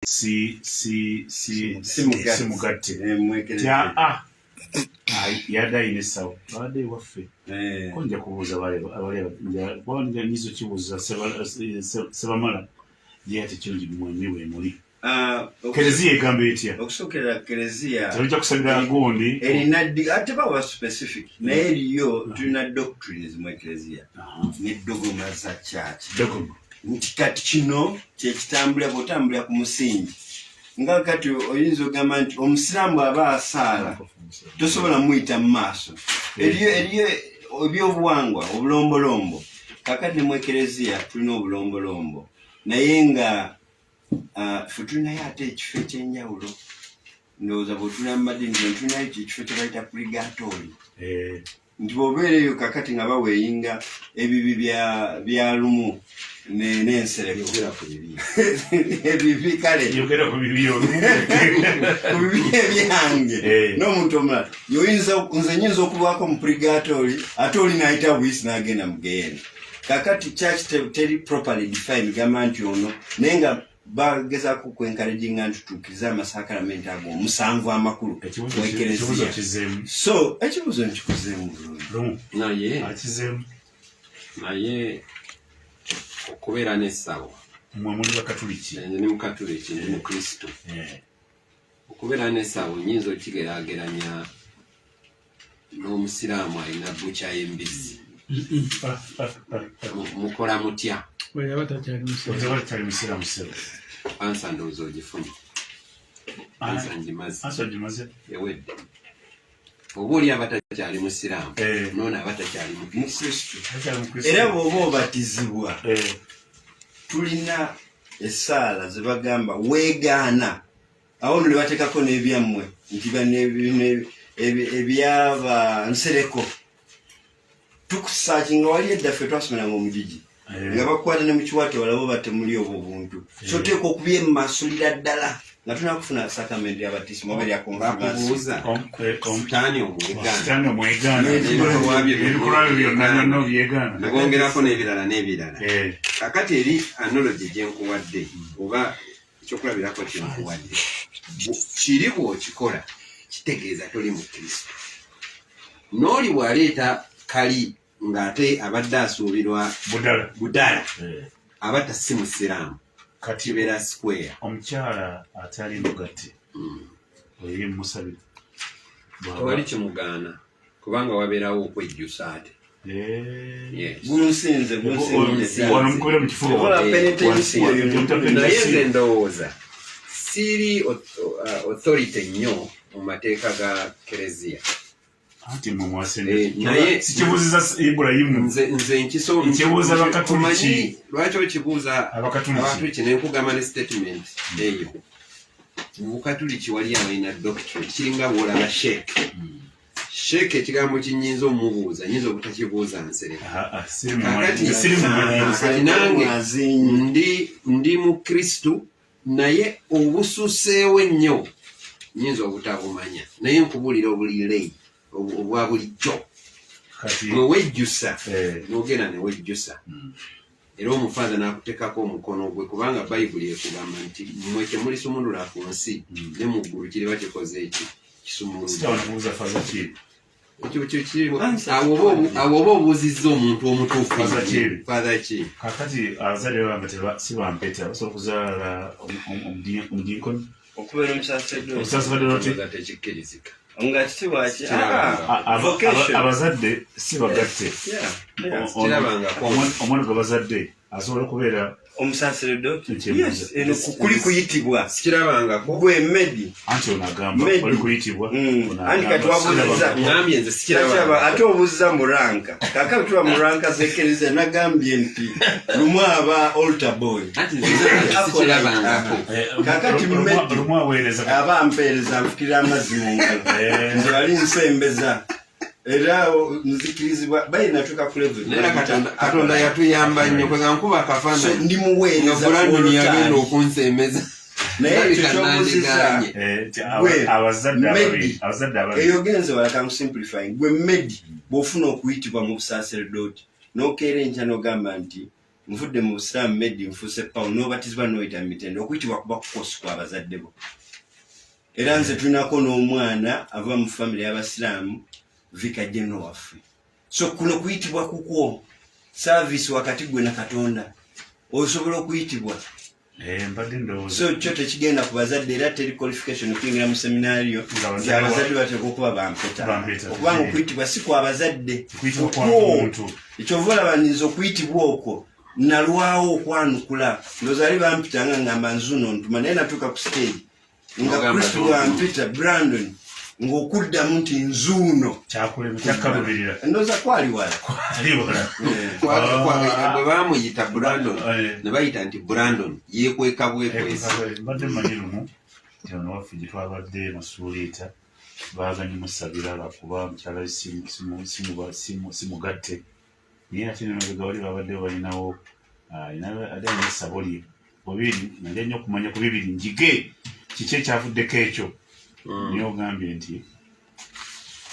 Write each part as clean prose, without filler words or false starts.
Ssemujju yadayina essawo abadde ewaffe konja kubuuza bali nizo kibuuza sebamala ye ate kirungi mwembi wemuli kereziya egamba etya okusookera kereziya tolija kusabira gundi erina ate bawa specific naye eriyo tulina doctrines mu ekereziya n'eddogoma za church nti kati kino kyekitambulira bw'otambulira ku musingi nga kati oyinza ogamba nti omusiraamu aba asaala tosobola muyita mu maaso eriyo ebyobuwangwa obulombolombo kakati ne mu ekereziya tulina obulombolombo naye nga ffe tulinayo ate ekifo ekyenjawulo ndowooza bwetulina mu madini tulinayo ekifo kye bayita purigatori nti bw'obeereyo kakati nga baweeyinga ebibi bya lumu n'ensereko ebibi kale ku bibi ebyange n'omuntu omulala nze nyinza okubaako mu purigatori ate oli n'ayita buyisi n'agenda mu geena kakati church teri properly defined gamba nti ono naye nga bagezaako kwencouraginga nti tutuukirize amasakalamenti ago omusanvu amakulu wekereziya so ekibuzo nkikuzeemu bulungi naye okubeera n'essawo mwemuli bakatuliki ndi mukatuliki ndi mukristo okubeera n'essawo nyinza okigeraageranya n'omusiraamu alina bukya y'embizzi mukola mutya takyali musiraamu ansa ndowooza ogifunye ansa ngimaze ewedde oba oli aba takyali musiraamu noona aba takyali mukristo era bw'oba obatizibwa tulina essaala ze bagamba weegaana awo no ne bateekako n'ebyammwe nti ebyaba nsereko tukusaakinga wali eddaffe twasomeranga omugigi nga bakwata ne mu kiwato balabo batemuli obwo buntu so teeka okubyemasulira ddala nga tulina kufuna sakamenti y'abatisima oba eryakonfubuuza sitaani omwegaana ebikolwa byonna byegaana nebongerako n'ebirala kakati eri analogy gyenkuwadde oba ekyokulabirako kyenkuwadde kiri bw'okikola kitegeeza toli mu kristo n'oli bw'aleeta kali ng'ate abadde asuubirwa budala aba tasi musiraamu kibeera square omukyala atali mugatte oyo musabira tewali kimugaana kubanga wabeerawo okwejjusa ate gunsinze mukubira mu kifuba naye nze ndowooza siiri authority nnyo mu mateeka ga kereziya ati naye sikibuuziza Ibulayimu nze nkibuuza bakatuliki lwaki okibuuza abakatuliki nenkugamba ne statement eyo mu bukatuliki wali abalina doctrine kiringa bwolaba sheeke ekigambo kinyinza omubuuza nyinza obutakibuuza nsereka kati nange ndi mu kristu naye obususeewo ennyo nyinza obutabumanya naye nkubuulira obulirei obwa bulijjo mwewejjusa n'ogenda newejjusa era omufaaza n'akuteekako omukono gwe kubanga bayibuli ekugamba nti mmwe temulisumulula ku nsi ne mu ggulu kiriba kikoze eki kisumulula awo oba obuuzizza omuntu omutuufu faaza ki kakati abazadde banga si bampeta basobola okuzaala omudinkoni okubeera omusaseredoti tekikkirizika nga kitiwaki abazadde si bagatte omwana gwe bazadde asobola okubeera omusaseredoti kuli kuyitibwa sikirabangako gwe medi anti ono agamba oli kuyitibwa anti kati ngambye nze sikiraba ate obuzza mu ranka kakati tuba mu ranka zekereza nagambye nti lumu aba altar boy sikirabangako kakati lumu aweereza aba mpeereza nfukira amazzi mu ngalo nze wali nsembeza era nzikirizibwa bayina tuka ku level katonda yatuyamba nnyo kwega nkuba akafaananyi ndi muweereza Brandon yagenda okunsembeza naye kyokyobuziza abazadde eyo genze walaka nkusimplifying gwe medi bw'ofuna okuyitibwa mu busaseredoti n'okeera enkya n'ogamba nti nvudde mu Islam medi nfuse Paul n'obatizibwa n'oyita mitende okuyitibwa kuba kukosi kwa bazadde bo era nze tunako n'omwana ava mu family y'Abasiraamu vika jeno waffe so kuno kuyitibwa kukwo service wakati gwe na Katonda osobola okuyitibwa so kyo tekigenda ku bazadde era teri qualification okuyingira mu seminariyo abazadde bateekwa okuba bampeta okubanga okuyitibwa si kwa bazadde ekyo olaba okuyitibwa okwo nalwawo okwanukula ndowooza ali bampitanga ngamba nzuno ntuma naye natuuka ku stage nga Kristo wampita Brandon ng'okuddamu nti nzuuno kyakaluubirira ndowooza kwali wala bwe baamuyita Brandon ne bayita nti Brandon yeekweka bwekwezi mbadde mmanyi lumu nti ono waffe gye twabadde masuuliita baaganye musabira lwakuba mukyala we simugatte naye ate nemabega wali babadde balinawo ate alina essabo lye bubiri naye nnyo okumanya ku bibiri njige kiki ekyavuddeko ekyo niye ogambye nti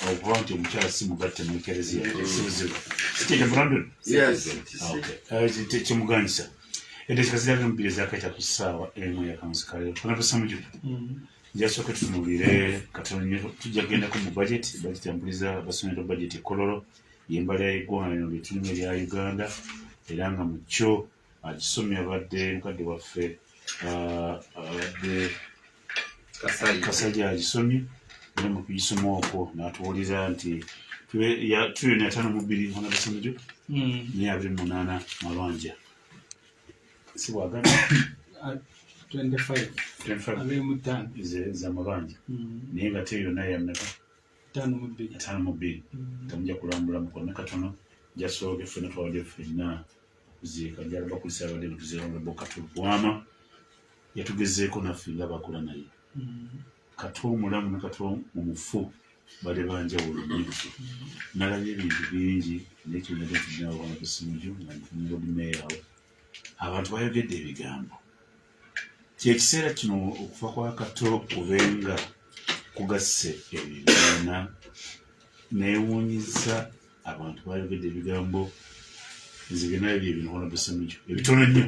okuba nti omukyala simugatte mu Ekereziya sibuzibu sikyeja Brandon kyemuganyisa edde kikaziraga mubiri ezakaita ku ssaawa emu yakansikaleero Honorable Ssemujju njasooke tutunuulire katono tujja kugendako mu budget yampuliza basomero budget ekololo yembala y'eggwanga lino lyetulimi erya Uganda era nga mu kyo agisomye abadde mukadde waffe abadde Kasajja agisomye era mu kugisoma okwo n'atuwulira nti tulina 52 Honorable Ssemujju ne 28 Nabanja si bwagana 25 za Mabanja naye nga te yonna yammeka 52 tamujja kulambula mukono katono jasooke ffenna twawadde ffenna okuziika njala bakulisa abadde butuzirangabo Kato Lubwama yatugezeeko naffe nga bakola naye Kato omulamu ne Kato omufu bali banjawulo nnyo nalabye ebintu bingi nekyonaga tulinawo Honorable Ssemujju nga nfunirodimeyawo abantu bayogedde ebigambo kyekiseera kino okufa kwa Kato kubenga kugasse ebibiina neewuunyiza abantu bayogedde ebigambo nzigena ebyo Honorable Ssemujju ebitono nnyo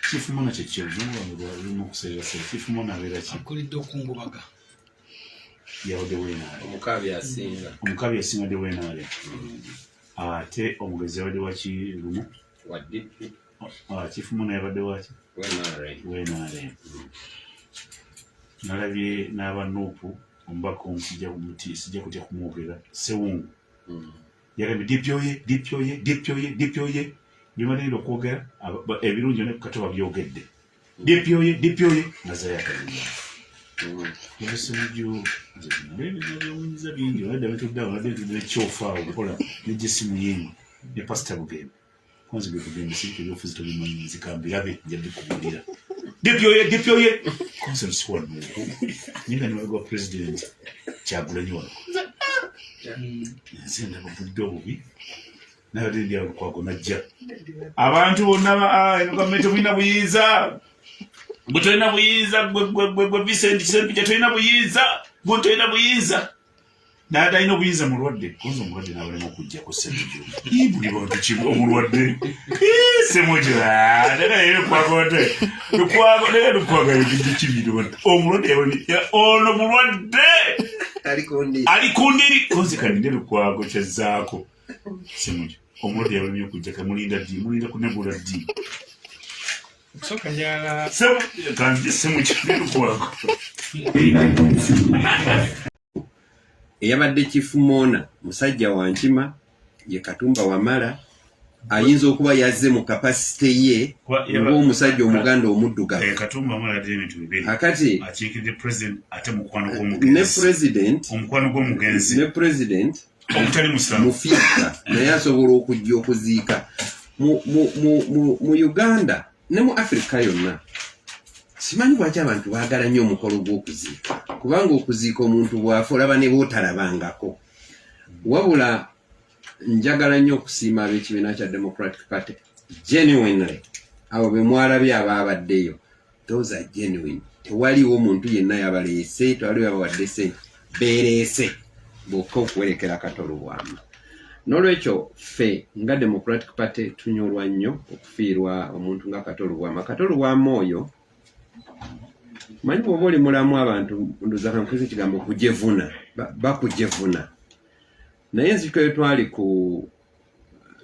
Chief Mona kyekyomulimu okuseerasera Chief Mona abeera ki akulidde okungubaga yawodde weenaale omukabi yasinga dde weenaale ate omugezi yabadde waki lumu Chief Mona yabadde waki weenaale nalabye n'abanuupu omubaka omusijja kumuti sijja kutya kumwogera Sewungu yagambye dipyoye bimalirira okwogera ebirungi ne Kato babyogedde dipyoye nazayakaliza Ssemujju byewunyiza bingi wadde betudde ekyofaawo okukola nejesimu yenyu ne Pastor Bugembe kwanza bekugembe sirika ebyofuzi tobimanyi nzikambirabe njadde kuwulira dipyoye konseri siwanuuku nyinga niwagwa president Kyagulanyi wano nze ndaba budde obubi naye ndya olukwago najja abantu bonna gavumenti mulina buyinza bwe tolina buyinza gwe Vincent Kisempija tolina buyinza gwe tolina buyinza naye atalina obuyinza mulwadde koza omulwadde n'abalema okujja ku Ssemujju buli bantu kimu omulwadde Ssemujju lukwago yogijja kibiri omulwadde ono mulwadde ali kundiri konzikaninde lukwago kyazzaako Ssemujju omulwadde yabalemye okujja kamulinda ddi mulinda kunegula ddi soka njala kandi Ssemujju lukwago eyabadde Chief Mona musajja wa Nkima ye Katumba Wamala ayinza okuba yazze mu kapasite ye ng'omusajja omuganda omuddugavu Katumba Wamala ate ebintu bibiri akati akiikidde president ate mukwano gw'omugenzi omukwano gw'omugenzi ne president omutali musamu mufiika naye asobola okujja okuziika mu Uganda ne mu Africa yonna simanyi lwaki abantu baagala nnyo omukolo gw'okuziika kubanga okuziika omuntu bwafa olaba ne bootalabangako wabula njagala nnyo okusiima ab'ekibiina kya Democratic Party genuinely abo be mwalabye abaabaddeyo those are genuine tewaliwo omuntu yenna yabaleese tewaliwo yabawadde ssente beereese bokka okuwerekera Kato Lubwama Nolwekyo ffe nga Democratic Party tunyolwa nnyo okufiirwa omuntu nga Kato Lubwama. Kato Lubwama oyo manyi bw'oba oli mulamu abantu ndoza kankuza ekigambo kujevuna bakujevuna naye nziko twali ku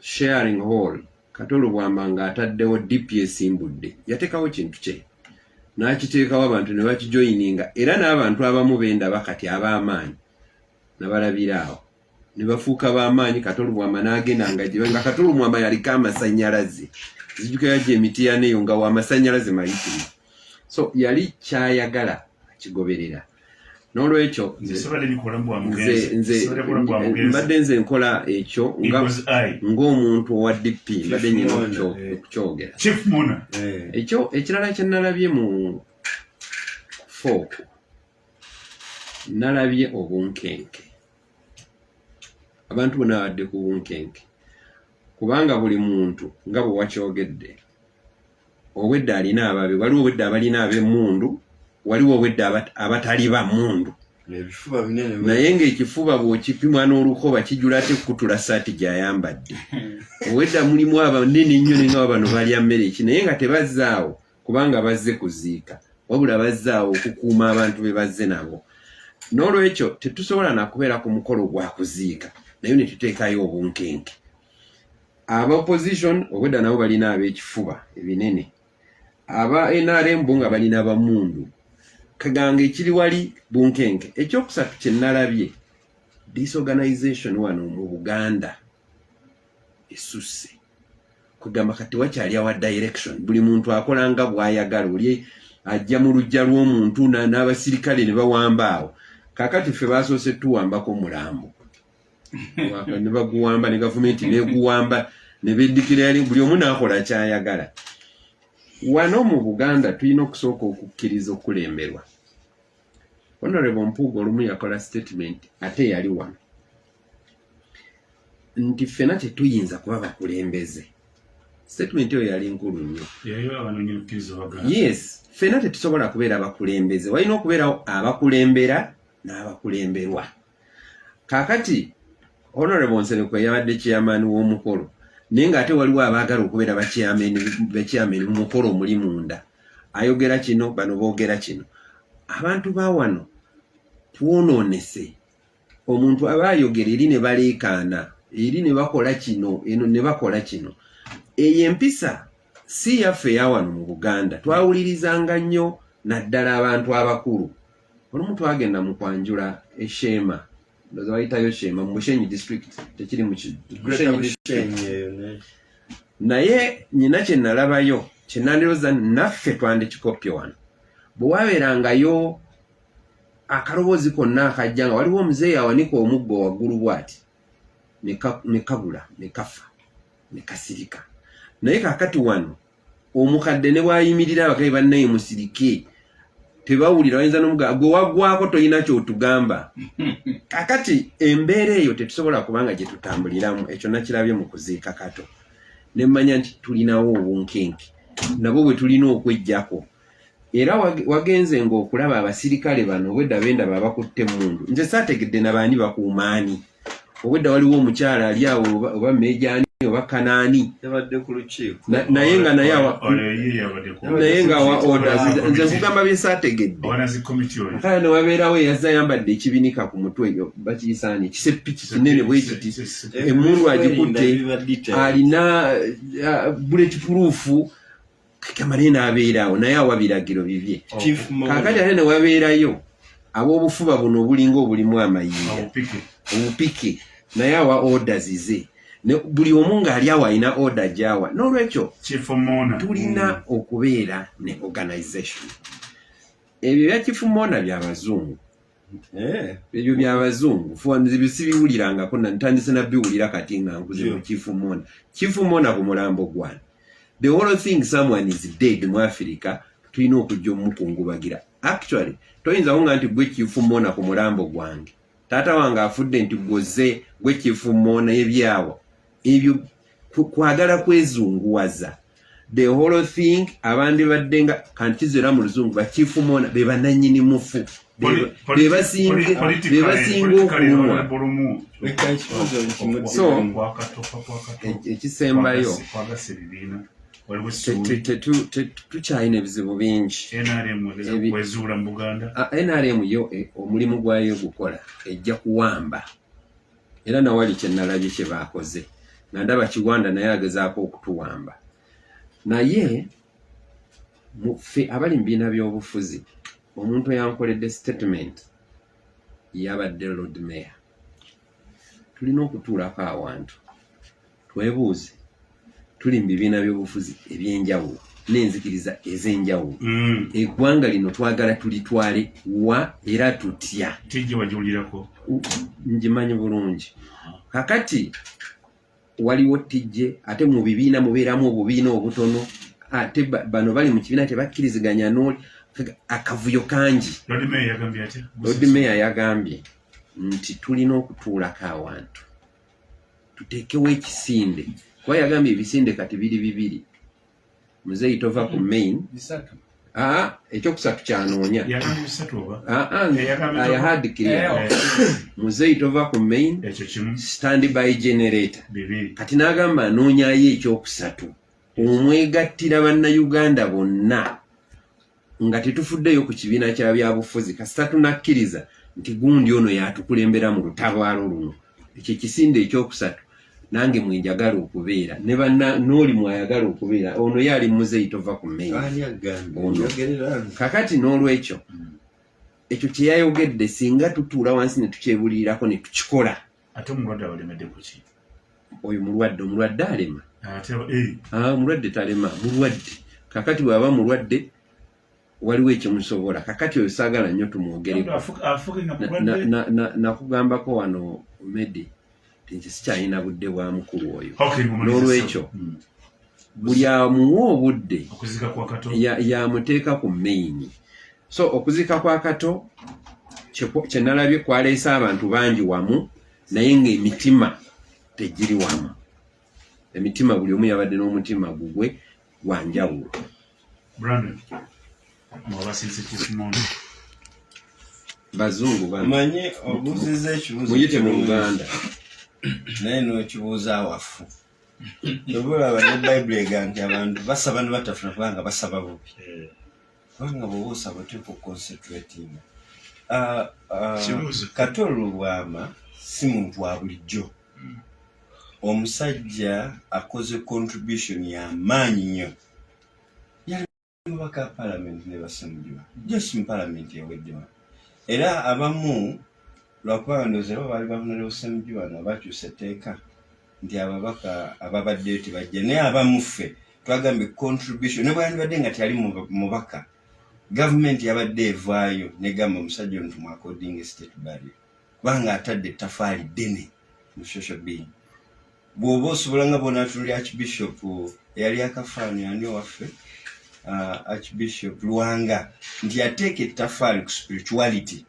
sharing hall Kato Lubwama ng'ataddewo DPS Mbudde yateekawo kintu kye n'akiteekawo abantu ne bakijoyininga era n'abantu abamu benda bakati ab'amaanyi nabalabiraawo ne bafuuka b'amaanyi Kato Lubwama n'agenda nga Kato Lubwama yaliko amasannyalaze zijjuka yajja emiti yaneyo nga w'amasannyalaze mayitirivu so yali kyayagala kigoberera n'olwekyo mbadde nze nkola ekyo ng'omuntu owa DP mbadde nyina okukyogera ekyo ekirala kye nalabye mu folk nalabye obunkenke abantu bonna badde ku bunkenke kubanga buli muntu nga bwe wakyogedde obwedda alina ababe waliwo obwedda abalina ab'emmundu waliwo obwedda abatali ba mmundu naye ng'ekifuba bw'okipimwa n'olukoba kijula ate kukutula saati gy'ayambadde obwedda mulimu abanene ennyo nenga bano balya mmere ki naye nga tebazzaawo kubanga bazze kuziika wabula bazzaawo okukuuma abantu be bazze nabo n'olwekyo tetusobola nakubeera ku mukolo gwa kuziika naye ne tuteekayo obunkenke aba opposition obwedda nabo balina ab'ekifuba ebinene aba NRM nga balina bamundu kaganga ekiri wali bunkenke ekyokusatu kye nalabye disorganization wano mu Buganda esusse kugamba kati wakyali awa direction buli muntu akola nga bw'ayagala oli ajja mu lujja lw'omuntu n'abasirikale ne bawamba awo kakati ffe basoose tuwambako mulambo ne baguwamba ne gavumenti neguwamba ne beddikira yali buli omu n'akola kyayagala wano mu Buganda tulina okusooka okukkiriza okulemberwa. Honorable Mpuuga olumu yakola statement ate yali wano nti ffena tetuyinza kuba bakulembeze. Statement eyo yali nkulu nnyo. Yes, ffena tetusobola kubeera bakulembeze. Walina okubeerawo abakulembera n'abakulemberwa. Kaakati Honorable Nseneko yabadde chairman w'omukolo. Naye ng'ate waliwo abaagala okubeera bakyameni mu mukolo omuli munda. Ayogera kino bano boogera kino. Abantu ba wano twonoonese. Omuntu aba ayogera eri ne baleekaana, eri ne bakola kino, eno ne bakola kino. Eyo empisa si yaffe ya wano mu Buganda. Twawulirizanga nnyo naddala abantu abakulu. Olumu twagenda mu kwanjula eSheema. Ndoza wayitayo Sheema mu Bushenyi district tekiri mu Bushenyi district. Naye nyina kye nalabayo kye nandiroza naffe twandikikopye wano. Bwe wabeerangayo akaloboozi konna akajja nga waliwo omuzeeyi awanika omuggo waggulu bw'ati ne kabula ne kafa ne kasirika. Naye kaakati wano omukadde ne bwayimirira abakazi bannaye musirike tebawulira bayinza n'omuga gwe waggwako toyina ky'otugamba. Kaakati embeera eyo tetusobola kubanga gye tutambuliramu. Ekyo nakirabye mu kuziika Kato. Ne mmanya nti tulinawo obunkenke nabo bwe tulina okweggyako. Era wagenze ng'okulaba abasirikale bano obwedda benda babakutte mundu. Nze saategedde na baani bakuumaani. Obwedda waliwo omukyala ali awo oba meejaani oba kanaani. Yabadde ku lukiiko. Naye nga naye nga wa orders. Nze nkugamba bye saategedde. Kale ne wabeerawo eyazza ayambadde ekibinika ku mutwe ebyo bakiyisaani kiseppiki kinene bwe kiti. Emmundu agikutte alina bulletproof. Kamane n'abeerawo naye awa biragiro bibye. Kaakati ate ne wabeerayo ab'obufuba buno obulinga obulimu amayinja obupike naye awa orders ze. Buli omu ng'ali awo alina order gy'awa. N'olwekyo tulina okubeera ne organization. Ebyo bya Chief Mona by'Abazungu. Ebyo by'Abazungu. Sibiwulirangako ntandise nabbiwulira kati nga nkuze mu Chief Mona. Chief Mona ku mulambo gwana. The whole thing someone is dead mu Africa tulina okujja omukungubagira. Actually toyinza wonga nti gwe Chief Mona ku mulambo gwange. Taata wange afudde nti gwoze gwe Chief Mona ebyawo. Ebyo kwagala kwezunguwaza. The whole thing abandi baddenga kanti zera mu luzungu ba Chief Mona be bananyini mufu. bebasinga okumuwa. So ekisembayo tukyalina ebizibu bingi. NRM yo omulimu gwayo gukola ejja kuwamba, era nawali kyenalabye kye baakoze nga ndaba Kigwanda naye agezaako okutuwamba. Naye ffe abali mu bibiina by'obufuzi, omuntu yankoledde statement yabadde Lord Mayor. Tulina okutuulako awantu twebuuze, tuli mu bibiina by'obufuzi eby'enjawulo n'enzikiriza ez'enjawulo, eggwanga lino twagala tulitwale wa era tutya? Tijje wajiwulirako? Ngimanyi bulungi. Kakati waliwo tijje, ate mu bibiina mubeeramu obubiina obutono, ate bano bali mu kibiina tebakkiriziganya n'oli, akavuyo kangi. Lord Mayor yagambye nti tulina okutuulako awantu tuteekewo ekisinde, kuba yagambye ebisinde kati biri bibiri. Muzeeyi tova ku main. Ekyokusatu kyanoonya. Yahadikirira. Muzeeyi tova ku main, standby generator. Kati n'agamba anoonyayo ekyokusatu. Omwegattira bannayuganda bonna nga tetufuddeyo ku kibiina kya byabufuzi, kasita tunakkiriza nti gundi ono yatukulembera mu lutabaalo luno. Ekyo kisinde ekyokusatu nange mwenjagala okubeera, ne banna n'oli mwayagala okubeera, ono yali Muzeeyi tova ku main. Kakati n'olwekyo ekyo kye yayogedde singa tutuula wansi ne tukyebulirirako ne tukikola. Ate omulwadde abalemedde ku ki? Oyo omulwadde alema. Mulwadde talema, mulwadde. Kakati bw'aba mulwadde waliwo ekimusobola. Kakati oyo saagala nnyo tumwogereko. Nakugambako wano Medi nti sikyalina budde bwa mukulu oyo. N'olwekyo buli amuwa obudde yamuteeka ku main. So okuzika kwa Kato kye nalabye kwaleese abantu bangi wamu, naye ng'emitima tegiri wamu. Emitima buli omu yabadde n'omutima gugwe gwa njawulo. Brandon, mwabasize kikumondo. Bazungu bamanyi obuuziza ekibuuzo muyite mu Luganda. Naye n'okibuuza awafu. Tobulaba ne Bayibuli egamba nti abantu basaba ne batafuna kubanga basaba bubi. Kubanga bw'oba osaba oteekwa okuconcentratinga. Kato Lubwama si muntu wa bulijjo. Omusajja akoze contribution ya maanyi nnyo. Yali mubaka parliament ne Ssemujju. Just mu parliament eweddewa. Era abamu lwakuba ndowooza baali bavunira Ssemujju wano bakyusa etteeka nti ababaka ababaddeyo tebajja, naye abamu ffe twagambye contribution ne bwandibadde nga teyali mubaka, gavumenti yabadde evaayo negamba omusajja ono tumwakodinga estate burial kubanga atadde ettafaali ddene mu social being. Bw'oba osobola nga bonatunuli Archbishop eyali akafaani ani waffe Archbishop Lwanga nti yateeka ettafaali ku spirituality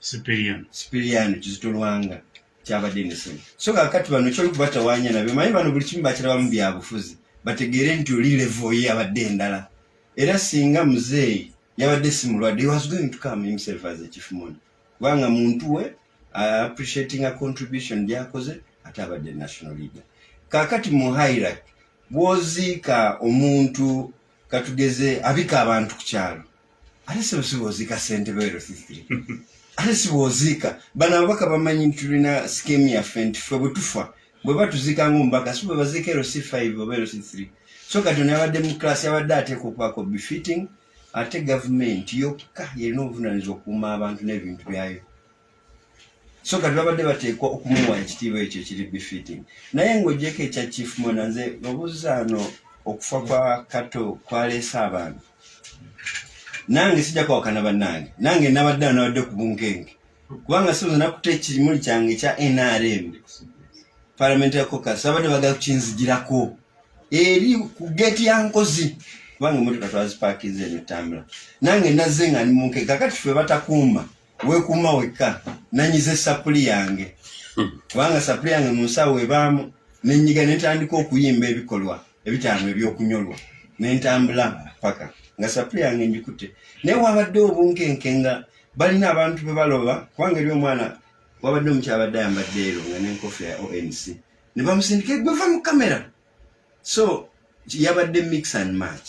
Sipiriyani Kizito Lwanga kyabadde nesene. So kakati bano kyoli kubatawaanya nabyo, manyi bano buli kimu bakirabamu byabufuzi bategeere nti oli level ye yabadde endala. Era singa muzeeyi yabadde si mulwadde, he was going to come himself as a chief mourner kubanga muntu we appreciating a contribution gyakoze ate abadde national leader. Kakati mu hierarchy bw'oziika omuntu katugeze abika abantu ku kyalo, ate si bw'oziika ssentebe wa LC3 ate si bw'oziika bano ababaka bamanyi nti tulina scheme yaffe nti ffe bwe tufa bwe batuziika ng'omubaka si bwe baziika LC5 oba LC3. So kati ono yabadde mu class yabadde ateekwa okubaako befitting, ate gavumenti yokka yerina obuvunaanyizibwa okukuuma abantu n'ebintu byayo. So kati babadde bateekwa okumuwa ekitiibwa ekyo ekiri befitting. Naye ng'oggyeko ekya chief mourner, nze obuuza ano okufa kwa Kato kwaleese abantu. Nange sijja kwawukana bannange, nange nabadde ku bunkenge kubanga sibuza nakuta ekimuli kyange ekya NRM parliamentary caucus abadde bagala kukinzigirako eri ku gate ya Nkozi kubanga emmotoka twazipakinze n'etambula. Nange nazze nga ndi munkenge. Kakati ffe batakuuma, weekuuma wekka, nanyize sapuli yange kubanga sapuli yange mu nsawo ebaamu n'ennyiga n'entandika okuyimba ebikolwa ebitaano ebyokunyolwa n'entambula paka nga sapuli yange njikutte. Naye wabadde obunkenke nga balina abantu be baloba kubanga eri omwana wabadde omukyabadde ayambadde ero nga n'enkofiira ya ONC ne bamusindika egweva mu kamera so yabadde mix and match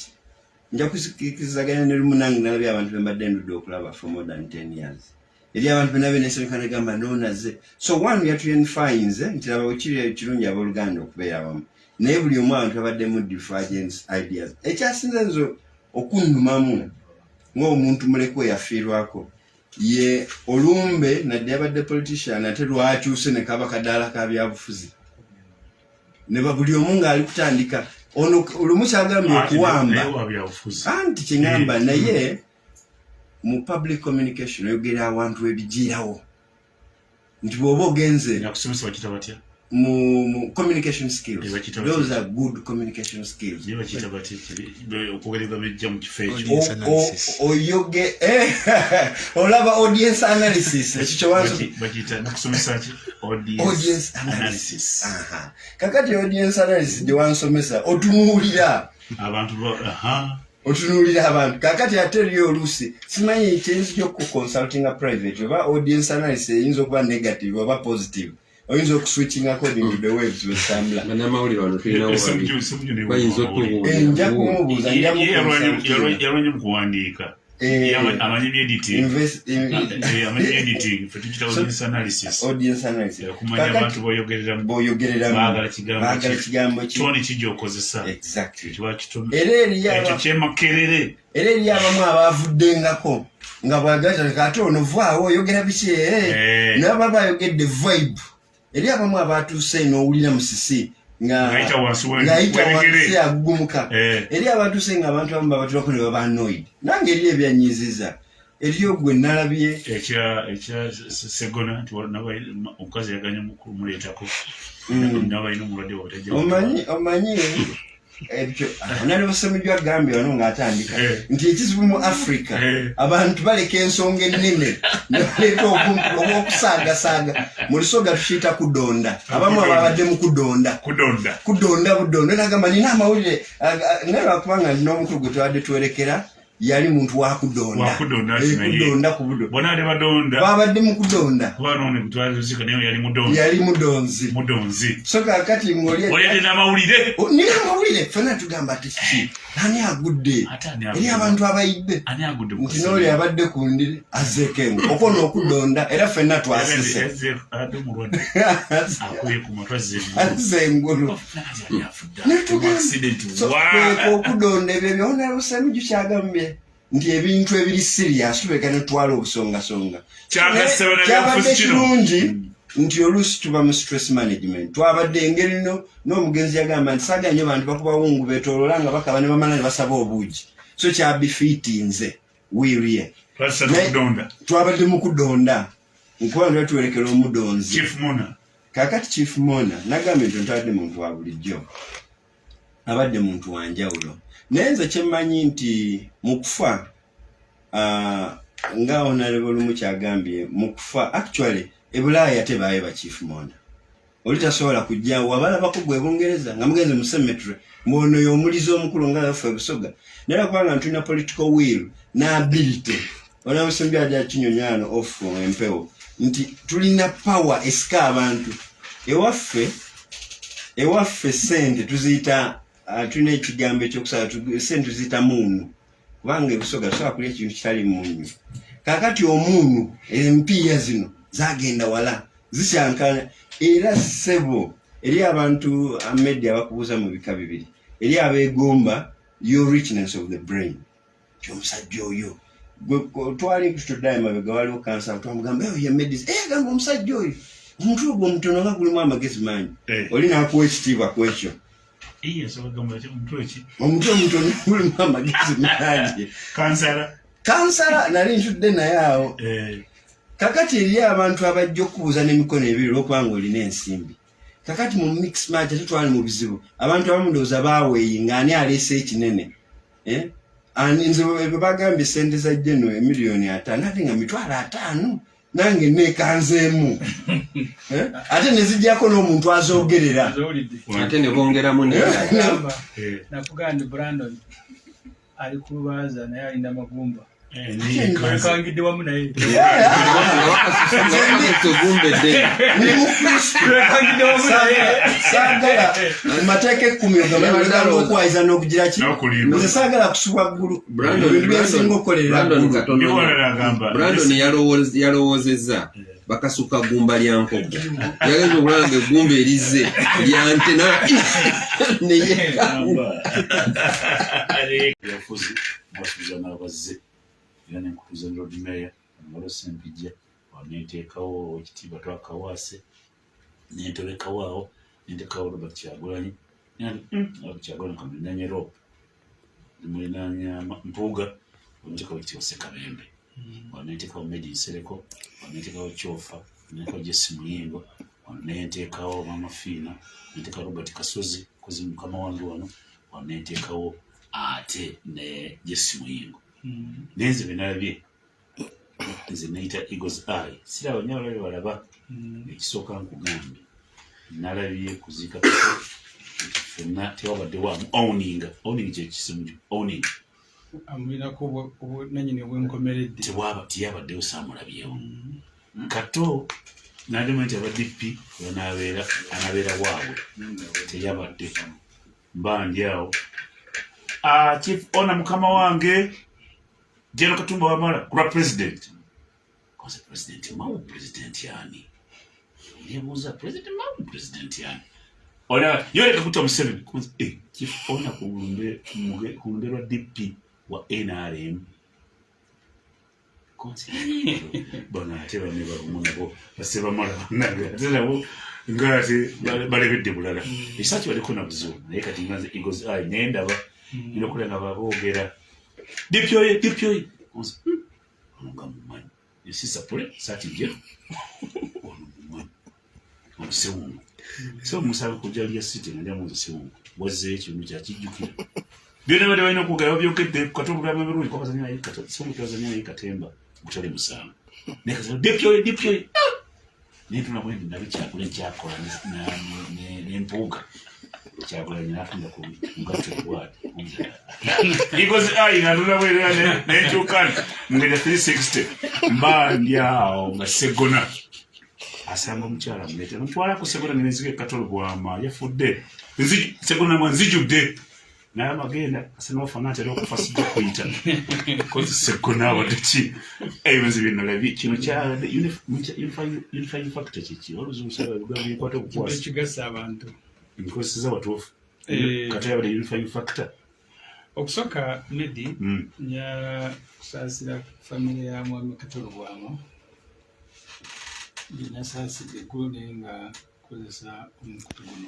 nja kusikizaganya ne lumunange nalabye abantu be mbadde ndudde okulaba for more than 10 years eri abantu be nabe nesoneka negamba nonaze so one yatuyenfines nti laba okiri ekirungi abooluganda okubeera wamu naye buli omu abantu babaddemu divergent ideas ekyasinze nze okunnumamu ng'omuntu muleko yafiirwako ye olumbe nadde yabadde politician ate lwakyuse ne kaba kadaala ka byabufuzi ne buli omu ng'ali kutandika ono olumu kyagambye okuwamba anti kyengamba naye mu public communication oyogera abantu ebigiirawo nti bw'oba ogenze mu communication skills those are good communication skills oyoge olaba audience analysis ekyo audience analysis kakati audience analysis gye wansomesa otunuulira abantu otunuulira abantu kakati ate eriyo oluusi simanyi ekyenzi gy'okuconsultinga private oba audience analysis eyinza okuba negative oba positive oyinza okuswitching according to the waves wetambula banamawulire wano tulinawo bayinza okubuuza nja kumubuuza yalonye mu kuwandiika amanyi editing fetukita audience analysis kumanya abantu boyogereramu baagala kigambo kitoni kijja okozesa ekyo kyemakerere era eri abamu abavuddengako nga bwagala kati ono vaawo oyogera biki naba bayogedde vibe eri abamu abatuuse n'owulira musisi ng'ayita wansi agugumuka eri abatuuse ng'abantu abamu babatulako ne baba annoyed nange eri ebyanyiziza eriyo gwe nalabye ekya segona nti omukazi yaganya mukumuleetako nabalina omulwadde wabutajja omanyi ebyo nali Ssemujju agambye wano ng'atandika nti ekizibu mu Africa abantu baleka ensonga ennene naleeta obwokusaagasaaga mu lusoga tukiyita kudonda abamu ababadde mu kudonda budonda nagamba nina amawulire nalwakubanga nina omuntu gwe tubadde twerekera yali muntu wakudonda ku budo babadde mu kudonda yali mudonzi so kakati nina amawulire fena tugamba ati kiki ani agudde eri abantu abayidde nti n'oli abadde ku ndiri azeekengo okono okudonda era fena twasise azengulu netugamba okudonda ebyo byona Ssemujju kyagambye nti ebintu ebiri serious tubeka netwala obusongasonga kyabadde kirungi nti oluusi tuba mu stress management twabadde engeri n'omugenzi yagamba nti saaganye bantu bakuba wungu beetoolola nga bakaba ne bamala ne basaba obuugi so kyabifiitinze wiirye twabadde mu kudonda nkuba nti batuwerekera omudonzi kakati chief mona nagambye nti ntwabadde muntu wa bulijjo abadde muntu wanjawulo naye nze kyemmanyi nti mu kufa nga honorable lumu kyagambye mu kufa actually ebulaaya tebaaye ba chief mona oli tasobola kujja wabalabako gwe Bungereza nga mugenze mu cemetery mwono y'omulizi omukulu nga yaffe ebusoga naye kubanga ntulina political will n'ability ona Ssemujju ajja kinyonyano off empewo nti tulina power esika abantu ewaffe sente tuziyita tulina ekigambo ekyokusala sente tuziyita muunu kubanga ebusoga tusobola kulya ekintu kitali munnyo kakati omuunu empiya zino zagenda wala zishankana era sebo eri abantu media bakubuza mu bika bibiri eri abegomba your richness of the brain omusajja oyo twali kutuddayo mabega waliwo kansa twamugamba ye medicine gamba omusajja oyo omuntu ogwo omutono nga gulimu amagezi mangi oli nakuwa ekitiibwa ku ekyo omuntu omutono gulimu amagezi mangi kansala nali ntudde naye awo kakati eri abantu abajja okubuuza n'emikono ebiri olwokubanga olina ensimbi kakati mu mix match ate twali mu bizibu abantu abamu ndowooza baaweeyinga ani aleese ekinene nze ebyo bagambye sente za jeno emiliyoni 5 ate nga mitwalo 5 nange neekanzeemu ate nezijjako n'omuntu azoogerera ate ne bongeramu nakugamba Brandon ali ku lubaaza naye alina magumba Kangidde wamu naye. Saagala amateeka 10 ogamba okwayiza n'okugira ki nze saagala kusubwa ggulu ebintu byensinga okukolerera Brandon yalowoozezza bakasuka gumba lya nkogga yagenda okulaba ng'eggumba erize lyante yafuzi basuuza n'abazze era n'enkutuza Lord Mayor Ngalo Ssempijja waneeteekawo ekitiibwa twakawaase nentobekawo awo nentekawo Robert Kyagulanyi Kyagulanyi kamulinanya Rope mulinanya Mpuuga waneetekawo ekitiibwa Ssekabembe waneetekawo Medi Nsereko waneetekawo Kyofa waneetekawo Jesse Muyingo waneetekawo Mama Fiina waneetekawo Robert Kasozi kozi mukama wange wano waneetekawo ate ne Jesse Muyingo nenze benalabye nze neyita Eagle's Eye siraba nnyo abalabye balaba ekisooka nkugambye nalabye Kuzika ffenna tewabadde wamu owning kyekisemujju owning amulinako obunanyini obwenkomeredde teyabaddewo saamulabyewo Kato n'ademu nti aba DP anabeera waabwe teyabadde mbandi awo Chief Ona mukama wange Jeno Katumba Wamala kula president koze president mawu president yani yebuza president mawu president yani ona yole kakuta Museveni koze Chief Ona kulumberwa DP wa NRM koze bona ate bane barumuna bo baseba mala ate nabo ngati balebedde bulala esachi baliko na buzo naye kati nganze Eagle's Eye nendaba inokulenga babogera dipyoye omumanyi esisapule satijja omumanyi omusewungu so musabe kujalya siti nga njamuza sewungu wazze ekintu kyakijjukira byonna bade balina okugaba byokedde katobugamba birungi kwabazanya naye somutwazanya naye katemba gutali musango naye kasaba dipyoye nentuna bwendi nabe kyakula ekyakola nempuuga Kyagulanyi n'atunda ku mugato gwali Eagle's Eye n'atunda bwerera n'enkyukana ng'eja 360 mbandyawo nga Segona asanga omukyala muleeta mutwalako Segona ng'enzige Kato Lubwama yafudde Segona mwa nzijudde naye amagenda asanga bafana atera okufa sijja kuyita kozi Segona wadde ki ebinzi byenalabye kino kyalade unifying factor kiki oluzungusa bigambo bikwata okukwasa ekigasa abantu nkozesa watuufu Kato yabadde unifying factor okusooka Medi nyala kusaasira famire ya mwami Kato Lubwama ginasaasidde eggulu naye nga kozesa omukutu guno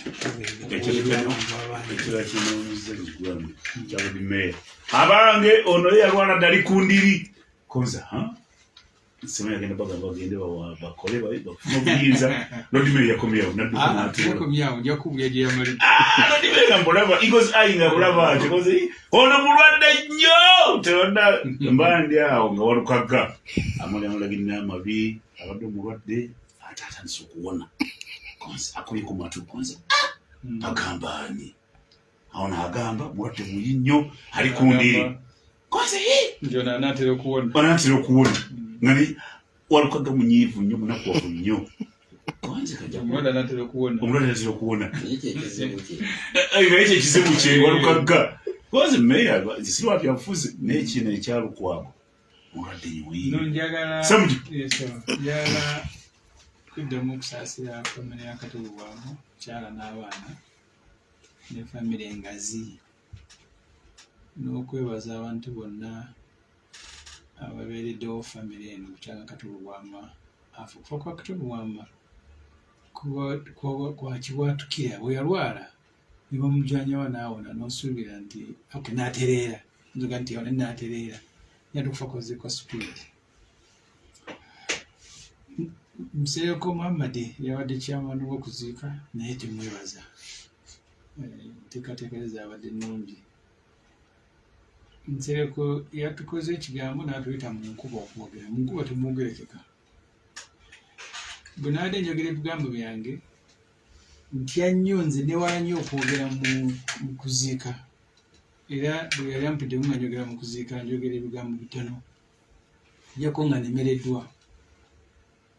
ekira kinoonyeza ekigwami kyabudi meya abange ono yalwana ddali ku ndiri koza Sema yagenda bagamba bagende bakole bafuna obuyinza Lord Mayor yakomyawo nadduka n'atuula yakomyawo nja kubulya gye yamali Lord Mayor mbulaba Eagle's Eye nga bulaba ati koze ono mulwadde nnyo tewanda mbandi awo nga walukagga amulagirira amabi abadde omulwadde ate atandise okuwona konse akubye ku matu konse agamba ani awo n'agamba mulwadde muyi nnyo ali ku ndiri konse njona anaatera okuwona ngani walukaga munyivu nnyo munakuwavu nnyo kwanze kajja omulwadde anaatera okuwona ekyo ekizibu kye walukaga kwanze meya zisirwa byafuzi n'ekino ekyalukwabo mulwadde nyimuyiino njagala kuddamu okusaasira famire ya Kato Lubwama kyala n'abaana ne famire engazi n'okwebaza abantu bonna ababeereddewo famire eno kukyala Kato Lubwama afuuka kwa Kato Lubwama kwakibwatukira bwe yalwala ne bamujjanyawo n'awona n'osuubira nti n'atereera nzoga nti yona n'atereera yatukufa kozekwa spirit Mseyoko Muhammad yawadde chairman w'okuziika naye tumwebaza teekateekereza abadde nnungi Nsereko yatukoze ekigambo n'atuyita mu nkuba okwogera mu nkuba temwogerekeka bwe nawadde njogera ebigambo byange ntya nnyo nze newala nnyo okwogera mu kuziika era bwe yali ampuddemu nga njogera mu kuziika njogera ebigambo bitono jako nga nemereddwa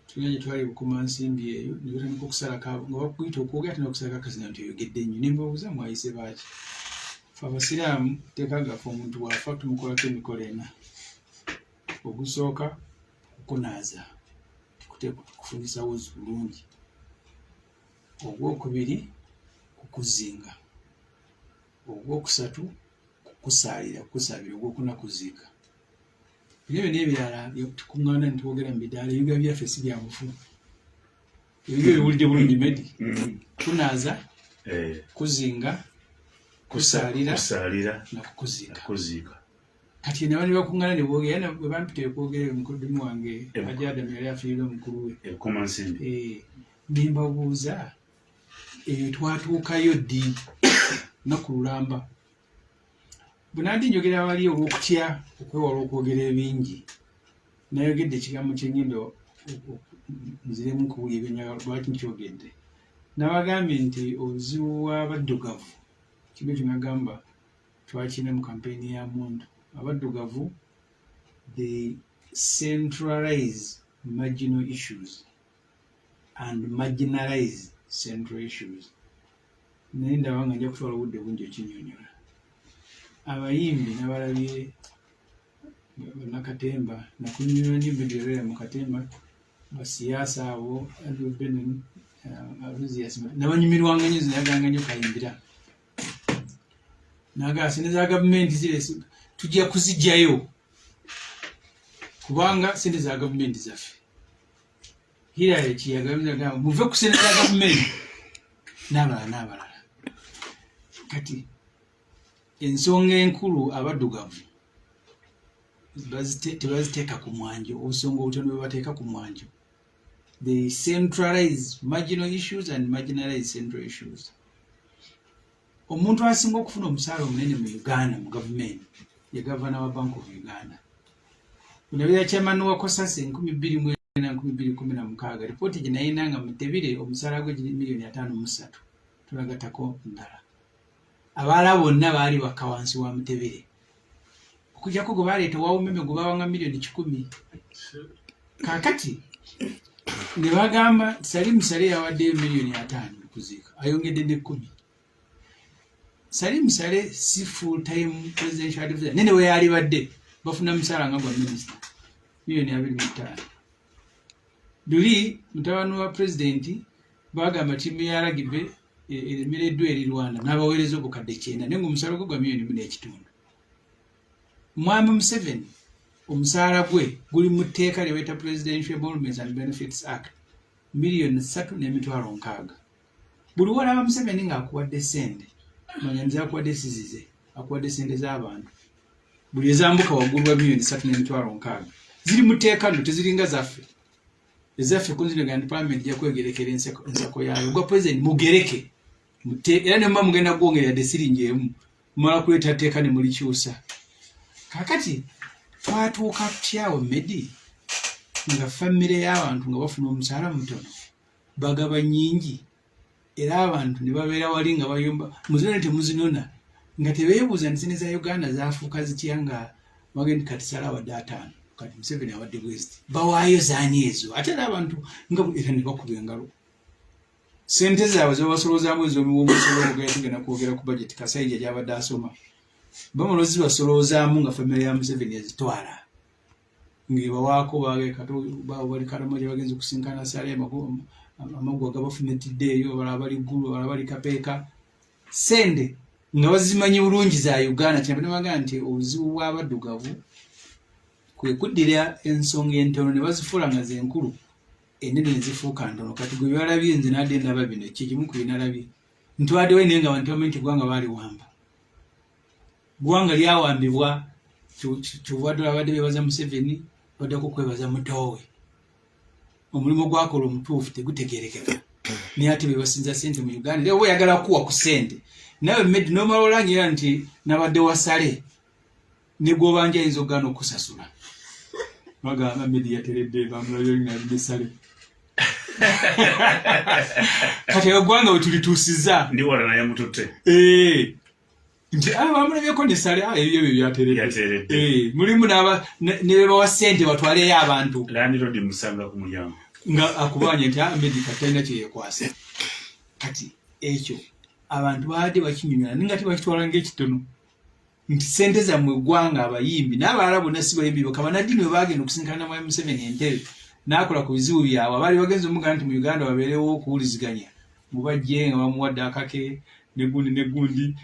tulanye twali bukuma nsimbi eyo nebutandika okusalaka nga bakuyita okwogera tena okusalaka akazina nti oyogedde nnyo nembabuuza mwayise baaki fe abasiraamu teeka gaffe omuntu waafa tumukolako emikolo ena ogusooka kukunaaza tukuteeka tukufunisa wozi bulungi ogwokubiri kukuzinga ogwokusatu kukusaalira kukusabira ogwokuna kuziika ebyo n'ebirala tukuŋŋaana ne twogera mu bidaala ebiga byaffe si bya bufu ebyo biwulidde bulungi medi kunaaza kuzinga kusaalira nakukuziika kati naba ne bakuŋŋaana ne boogera bwe bampita ekwogera omukudumu wange ajadamu yali afiirira omukulu we ne mbabuuza ebyo twatuukayo ddi nakululamba bunandi njogera wali olw'okutya okwewala okwogera ebingi nayogedde ekigambo kyengendo nziremu kuwulya ebyenjagala lwaki nkyogedde nabagambye nti obuzibu bw'abaddugavu kibe kyonagamba twakina mu kampeyini ya muntu abaddugavu they centralize marginal issues and marginalize central issues naye ndaba nga nja kutwala obudde bungi okinyonyola abayimbi nabalabye nakatemba nakunyonyola ndimbedolera mu katemba basiyaasa abo Andrew Benin nabanyumirwanga nnyo zinaganga nnyo kayimbira nagaa sente za gavumenti zire tujja kuzijjayo kubanga sente za gavumenti zaffe Hillary kiyagamba muve ku sente za gavumenti n'abalala kati ensonga enkulu abaddugavu tebaziteeka ku mwanjo obusonga obutono bwe bateeka ku mwanjo they centralize marginal issues and marginalize central issues omuntu asinga okufuna omusaala omunene mu Uganda mu gavumenti ye gavana wa Bank of Uganda unabira chairman wa Kosase 2016 ripooti gye nayina nga mutebire omusaala gwe giri $503 tulagattako ndala abaala bonna baali bakka wansi wa mutebere okujjako gwe baleeta owawumeme gwe bawanga $1,000,000 kaakati ne bagamba Salim Saleh yawaddeyo $5,000,000 Kuzika ayongedde ne 10 Salim Saleh si full time presidential advisor nene we yali badde bafuna musaala nga gwa minister $2,500,000 duli mutabani wa president bagamba timu ya rugby eremereddwa eri Rwanda n'abaweereza obukadde 9 naye ng'omusaala gwe gwa $1,400,000 Mwami Museveni omusaala gwe guli mu tteeka lye bayita Presidential Emoluments and Benefits Act $1,600,000 buli walaba Museveni ng'akuwadde sente manya nzakuwadde sizize akuwadde sente z'abantu buli ezambuka waggulu wa $1,600,000 ziri mu tteeka nno teziringa zaffe ezaffe Country-Uganda Parliament ejja kwegerekera ensako yaayo gwa president mugereke era ne muba mugenda gwongera yadde siringi emu mumala kuleeta tteeka ne mulikyusa kakati twatuuka tutyawo medi nga famire y'abantu nga bafuna omusaala mutono bagaba nnyingi era abantu ne babeera wali nga bayomba muzina temuzinona nga tebeebuuza nti sente za Uganda zaafuuka zitya nga bagenda kati sala awadde 5 kati Museveni awadde bwezi bawaayo zaani ezo ate era abantu nga era ne bakuba engalo sente zaabwe zebabasoloozaamu ez'omuwoomusolo ogenda tugenda kwogera ku budget KAIJA gy'abadde asoma bamulozi basoloozaamu nga famire ya Museveni ezitwala ng'ebawaako baage Kato bali Kalama gye bagenze kusinkana sale amaggwa agabafunitidde eyo abalala bali ggulu abalala bali Kapeeka sente nga bazimanyi bulungi za Uganda kyabwe nebagamba nti obuzibu bw'abaddugavu kwe kuddira ensonga entono ne bazifuula nga zenkulu enene ne zifuuka ntono kati gwe byalabye nze nadde ndaba bino ekikimu ku binalabye ntwaddewo naye nga bantu gwanga baali wamba gwanga lyawambibwa kyovadde abadde bebaza Museveni baddako kwebaza mutowe omulimu gwakola omutuufu tegutegerekeka naye ate bebasinza sente mu Uganda era oba oyagala kuwa ku sente nawe medi nomala olangira nti nabadde wasale ne gwobanja ayinza okugaana okusasula bagamba medi yateredde bamulabye olina sale kati eggwanga we tulituusizza ndi wala naye mututte nti bamulabyeko ne sale ebyo byateredde mulimu ne bebawa ssente batwaleyo abantu landlord musanga ku mulyango nga akubanye nti medical talina kyeyekwasa kati ekyo abantu baadde bakinyumira ninga tebakitwala ng'ekitono nti ssente zammwe eggwanga abayimbi n'abalala bonna si bayimbi bakabanaddini bwe bagenda okusinkana mwami Museveni entebe n'akola ku bizibu byabwe abaali bagenza omugana nti mu Uganda babeerewo okuwuliziganya mubajje nga bamuwadde akake negundi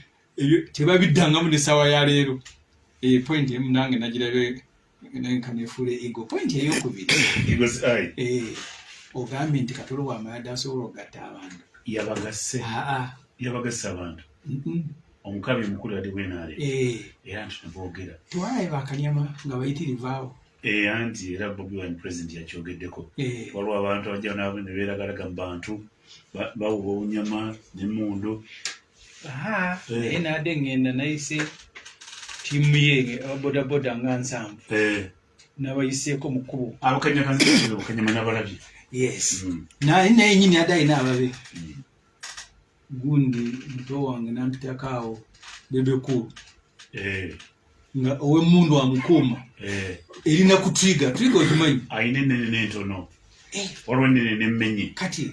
ebyo tebabiddangamu n'essaawa ya leero point emu nange nagirabe nenkanefuule ego point ey'okubiri ogambye nti Kato Lubwama yadde asobola okugatta abantu yabagasse abantu omukabi mukulu yadde bwenaale era nti neboogera twalaye bakanyama nga bayitirivu abo anti era Bobi Wine president yakyogeddeko waliwo abantu abajja nabo ne beeragalaga mu bantu bawuba obunyama n'emmundu naye naadde ngenda nayise ttiimu ye bodaboda nga 7 n'abayiseeko mu kkubo abakanyama n'abalabye yes naye nyini adde alina ababe gundi muto wange nampitako awo bebekulu nga ow'emmundu amukuuma erina ku triga okimanyi ayina enene n'entono waliwo enene n'emmenye kati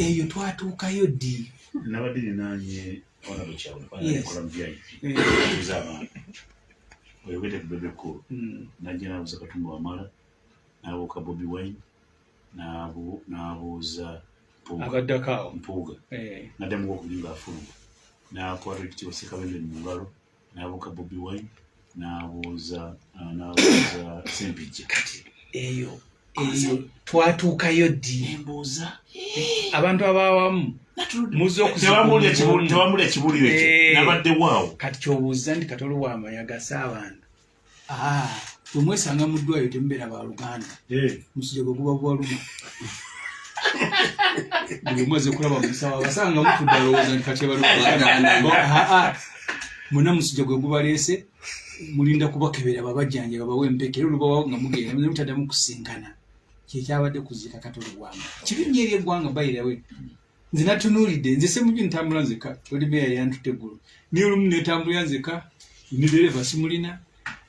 eyo twatuukayo ddi nabadde ninanye olabo kyawekola mubyayi uza abantu oyogedde ku bebekulu najja nabuuza Katumba Wamala n'abuuka Bobi Wine n'abuuza abaddakaawo mpuuga naddamu gwokubiri ng'afuluma n'akwata ekitiibwa Ssekabembe mu ngalo n'abuuka Bobi Wine n'abuuza Ssempijja kati eyo twatuukayo ddi embuuza abantu abawamu tewamulya kibuliro ekyo nabadde waawo kati kyobuuza nti Kato Lubwama yagase abantu bwe mwesanga mu ddwaliro temubeera baluganda musujja gwe guba bwaluma buli mwezi kulaba musawo abasanga mutudde alowooza nti kati baluganda muna musujja gwe gubaleese mulinda kubakebera babajjanja babawe empeke era olubawo nga mugenda mutaddamu kusinkana kyekyabadde Kuzika Kato Lubwama kirinnya eri eggwanga bayirawe nze natunuulidde nze Ssemujju ntambula nzeka oli meya yantutte eggulu naye olumu netambulira nzeka nidereva simulina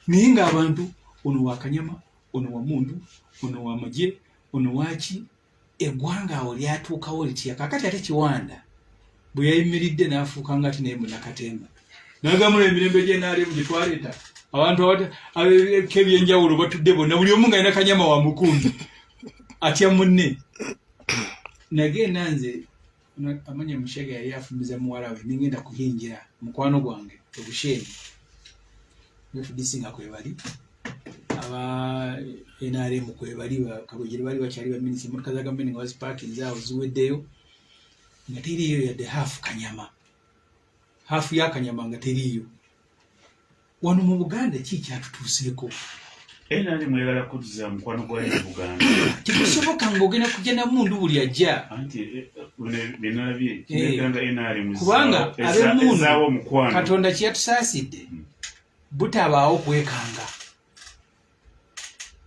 naye ng'abantu ono wakanyama ono wamundu ono wamagye ono waki eggwanga awo lyatuukawo litya kakati ate Kiwanda bwe yayimiridde n'afuuka nga ati naye munakatemba nagamula emirembe gy'enaalimu gye twaleeta abantu ab'ebika ebyenjawulo batudde bonna buli omu nga alina kanyama wa mukundi atya munne nagenda nze amanya Mushege yali afumiza muwala we ningenda kuyingira mukwano gwange obusheeni FDC nga kwebali aba NRM kwebali kabujiri bali bakyali ba minisita motoka za gavumenti nga bazipaakinze awo ziweddeyo nga teriyo yadde hafu kanyama hafu ya kanyama nga teriyo wano mu Buganda ki kyatutuuseeko nali mwegala kuddiza mukwano gwa Buganda kikusoboka ng'ogenda kujja na mundu buli ajja anti binalabye kinagamba NRM kubanga ab'emundu Katonda kyeyatusaasidde butabaawo kwekanga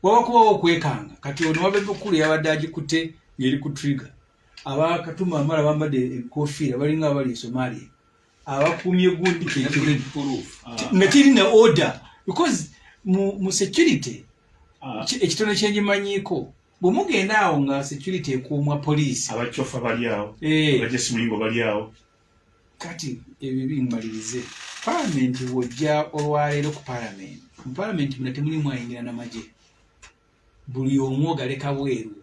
waba kubawo okwekanga kati ono wabebukulu yabadde agikutte ng'eri ku trigger Katumba Wamala bambadde enkofiira balinga abali e Somalia abakumye gundi kyekiri nga kirina order because mu security ekitono kyenyimanyiiko bwe mugenda awo nga security ekuumwa poliisi abacofa bali awo bajesimulingo bali awo kati ebyo bimmalirize palamenti bw'ojja olwaleero ku palamenti mu palamenti muna temulimu ayingira n'amagye buli omu ogaleka bweru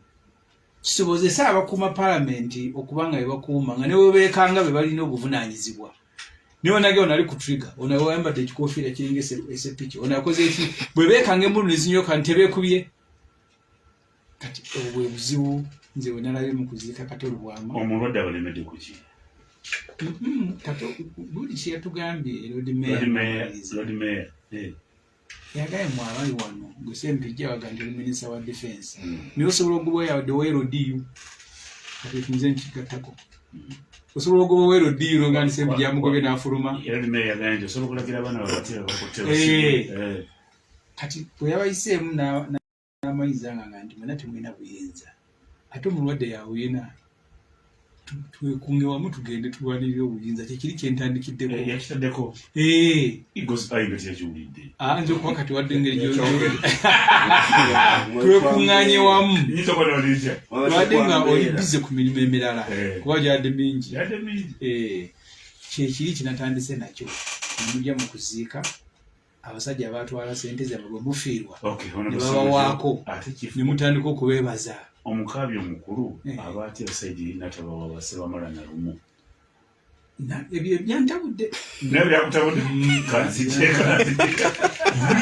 kisobozesa abakuuma palamenti okuba nga bebakuuma nga ne bwe beekanga be balina obuvunaanyizibwa niwe nage onali ku trigger onawe wayambadde ekikofiira kiringa esepiki onakoze eki bwe beekanga embulu ne zinyoka ntebeekubye kati obwe buzibu nze we nalabye mu Kuzika Kato Lubwama omulwadde abalemedde ku ki Kato buli kye yatugambye Lord Mayor yagaye mu abali wano gwe Ssempijja wagambye oli minisita wa defense naye osobola okuba yawadde weerodiyu kati tunze nkigattako osobola okuba weerodiyu nga ndi Ssempijja yamugobye n'afuluma kati bwe yabayiseemu n'amanyiza nga nti mwena temulina buyinza ate omulwadde yawuyina twekunge wamu tugende tulwanirire obuyinza kyekiri kyentandikiddeko yakitaddeko yakiwulidde nze okuba kati wadde engeri twekuŋŋaanye wamu wadde nga oli bize ku mirimu emirala kuba gyadde mingi kyekiri kinatandise nakyo nemujja mu kuziika abasajja abatwala sente zaabwe bwe mufiirwa ne babawaako ne mutandika okubeebaza omukaabi omukulu aba atya Saidi Natabawa Ssemujju na lumu ebyo byantabudde naye byakutabudde kanzijeka